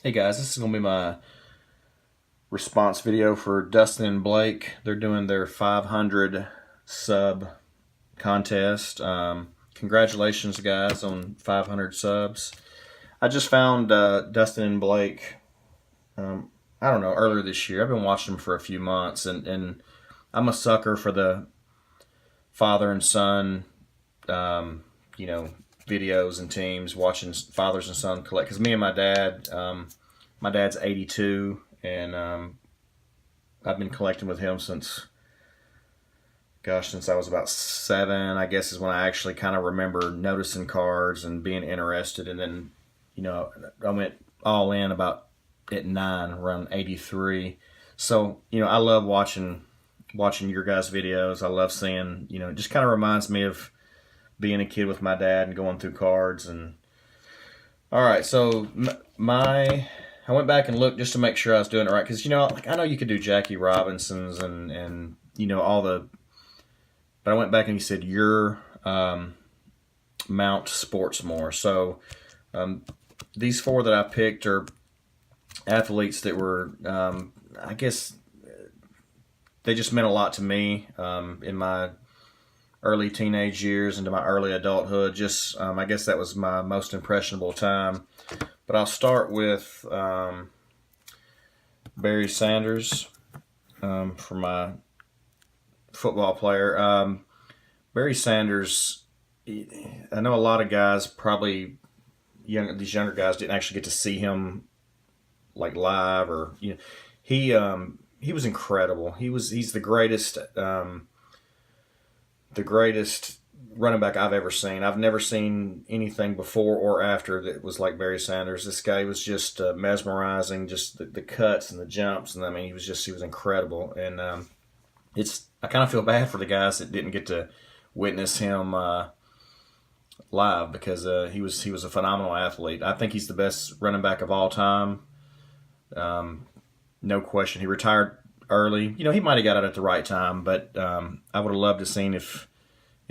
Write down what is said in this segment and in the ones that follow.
Hey guys, this is going to be my response video for Dustin Blake. They're doing their 500 sub contest. Congratulations, guys, on 500 subs. I just found Dustin Blake, I don't know, earlier this year. I've been watching him for a few months, and I'm a sucker for the father and son, you know, videos and teams, watching fathers and son collect. Because me and my dad's 82, and I've been collecting with him since I was about 7, I guess, is when I actually kind of remember noticing cards and being interested. And then, I went all in about at 9, around 83. So, I love watching your guys' videos. I love seeing, it just kind of reminds me of being a kid with my dad and going through cards. And all right, so I went back and looked just to make sure I was doing it right, because I know you could do Jackie Robinson's and all the, but I went back and he said your Mount Sportsmore. So these 4 that I picked are athletes that were, I guess, they just meant a lot to me in my early teenage years into my early adulthood. Just I guess that was my most impressionable time. But I'll start with Barry Sanders for my football player. Barry Sanders, I know a lot of guys, probably these younger guys, didn't actually get to see him like live, or he was incredible. He's the greatest running back I've ever seen. I've never seen anything before or after that was like Barry Sanders. This guy was just mesmerizing, just the cuts and the jumps, and I mean he was incredible. And I kind of feel bad for the guys that didn't get to witness him live, because he was a phenomenal athlete. I think he's the best running back of all time, no question. He retired early. He might have got out at the right time, but I would have loved to have seen if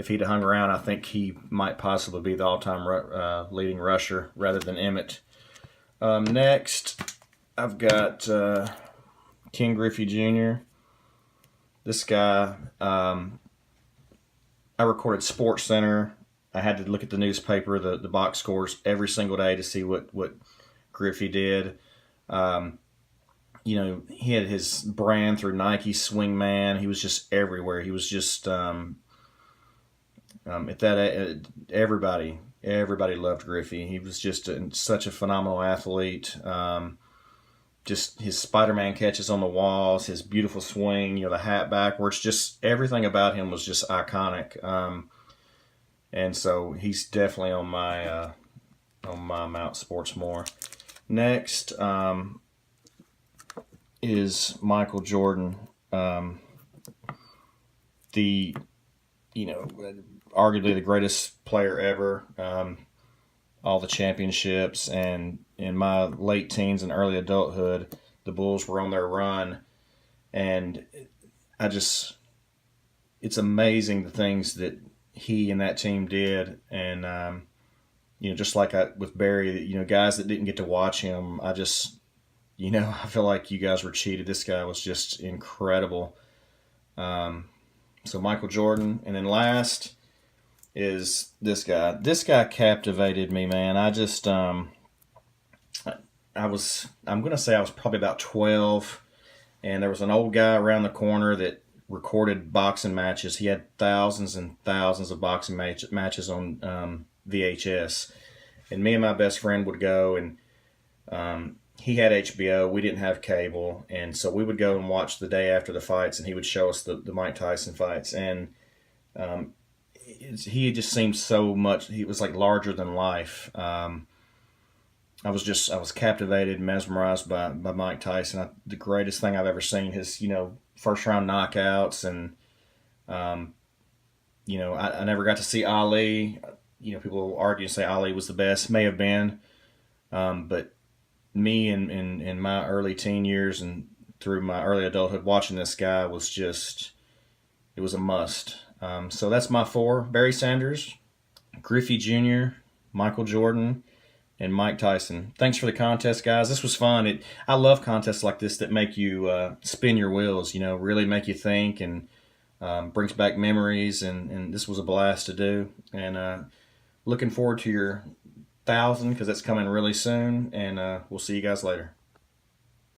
he'd have hung around. I think he might possibly be the all-time leading rusher rather than Emmett. Next, I've got King Griffey Jr. This guy, I recorded Sports Center. I had to look at the newspaper, the box scores every single day to see what Griffey did. He had his brand through Nike Swingman. He was just everywhere. He was just at that everybody loved Griffey. He was just such a phenomenal athlete. Just his Spider-Man catches on the walls, his beautiful swing, the hat backwards, just everything about him was just iconic. And so he's definitely on my Mount Sportsmore. Next is Michael Jordan, the arguably the greatest player ever. All the championships, and in my late teens and early adulthood, the Bulls were on their run, and it's amazing the things that he and that team did. And just like with Barry, guys that didn't get to watch him, I feel like you guys were cheated. This guy was just incredible. So Michael Jordan, and then last is this guy. This guy captivated me, man. I'm gonna say I was probably about 12, and there was an old guy around the corner that recorded boxing matches. He had thousands and thousands of boxing matches on VHS, and me and my best friend would go, and he had HBO. We didn't have cable, and so we would go and watch the day after the fights, and he would show us the Mike Tyson fights. And he just seemed so much. He was like larger than life. I was captivated, mesmerized by Mike Tyson. The greatest thing I've ever seen. His first round knockouts, and I never got to see Ali. People argue and say Ali was the best. May have been, but me in my early teen years and through my early adulthood, watching this guy it was a must. So that's my 4: Barry Sanders, Griffey Jr., Michael Jordan, and Mike Tyson. Thanks for the contest, guys. This was fun. I love contests like this that make you spin your wheels, really make you think, and brings back memories, and this was a blast to do. And looking forward to your 1,000, because that's coming really soon, and we'll see you guys later.